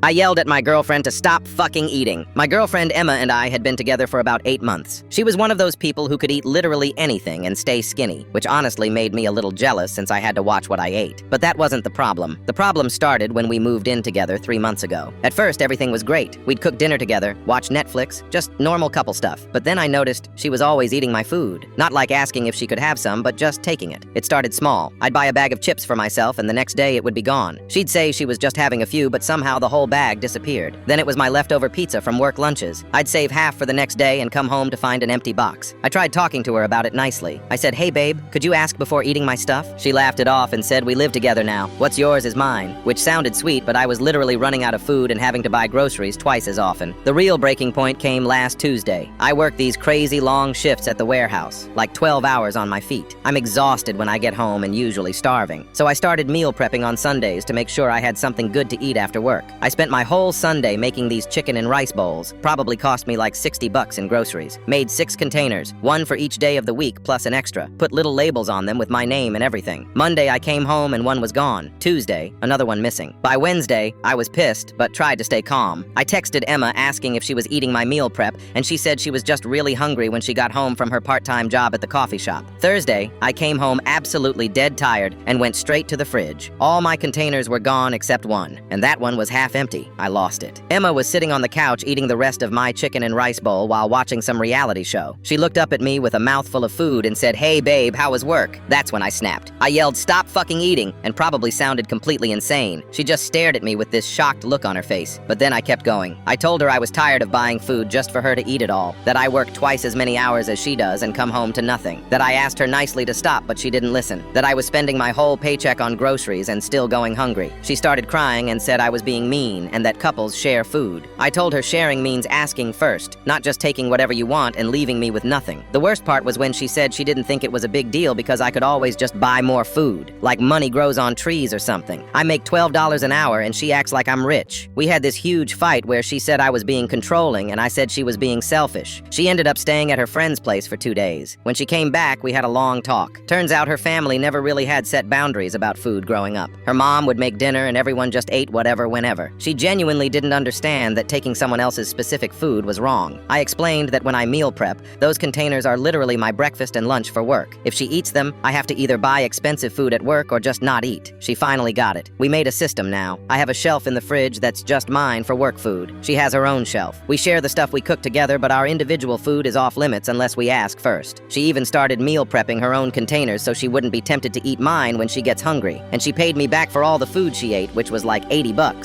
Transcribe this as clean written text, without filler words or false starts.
I yelled at my girlfriend to stop fucking eating. My girlfriend Emma and I had been together for about 8 months. She was one of those people who could eat literally anything and stay skinny, which honestly made me a little jealous since I had to watch what I ate. But that wasn't the problem. The problem started when we moved in together 3 months ago. At first, everything was great. We'd cook dinner together, watch Netflix, just normal couple stuff. But then I noticed she was always eating my food. Not like asking if she could have some, but just taking it. It started small. I'd buy a bag of chips for myself and the next day it would be gone. She'd say she was just having a few, but somehow the whole bag disappeared. Then it was my leftover pizza from work lunches. I'd save half for the next day and come home to find an empty box. I tried talking to her about it nicely. I said, "Hey babe, could you ask before eating my stuff?" She laughed it off and said, "We live together now. What's yours is mine," which sounded sweet, but I was literally running out of food and having to buy groceries twice as often. The real breaking point came last Tuesday. I work these crazy long shifts at the warehouse, like 12 hours on my feet. I'm exhausted when I get home and usually starving. So I started meal prepping on Sundays to make sure I had something good to eat after work. I spent my whole Sunday making these chicken and rice bowls. Probably cost me like $60 in groceries. Made 6 containers, one for each day of the week plus an extra. Put little labels on them with my name and everything. Monday I came home and one was gone. Tuesday, another one missing. By Wednesday, I was pissed, but tried to stay calm. I texted Emma asking if she was eating my meal prep, and she said she was just really hungry when she got home from her part-time job at the coffee shop. Thursday, I came home absolutely dead tired and went straight to the fridge. All my containers were gone except one, and that one was half empty. I lost it. Emma was sitting on the couch eating the rest of my chicken and rice bowl while watching some reality show. She looked up at me with a mouthful of food and said, "Hey babe, how was work?" That's when I snapped. I yelled, "Stop fucking eating," and probably sounded completely insane. She just stared at me with this shocked look on her face. But then I kept going. I told her I was tired of buying food just for her to eat it all, that I work twice as many hours as she does and come home to nothing, that I asked her nicely to stop but she didn't listen, that I was spending my whole paycheck on groceries and still going hungry. She started crying and said I was being mean and that couples share food. I told her sharing means asking first, not just taking whatever you want and leaving me with nothing. The worst part was when she said she didn't think it was a big deal because I could always just buy more food, like money grows on trees or something. I make $12 an hour and she acts like I'm rich. We had this huge fight where she said I was being controlling and I said she was being selfish. She ended up staying at her friend's place for 2 days. When she came back, we had a long talk. Turns out her family never really had set boundaries about food growing up. Her mom would make dinner and everyone just ate whatever whenever. She genuinely didn't understand that taking someone else's specific food was wrong. I explained that when I meal prep, those containers are literally my breakfast and lunch for work. If she eats them, I have to either buy expensive food at work or just not eat. She finally got it. We made a system now. I have a shelf in the fridge that's just mine for work food. She has her own shelf. We share the stuff we cook together, but our individual food is off limits unless we ask first. She even started meal prepping her own containers so she wouldn't be tempted to eat mine when she gets hungry. And she paid me back for all the food she ate, which was like $80.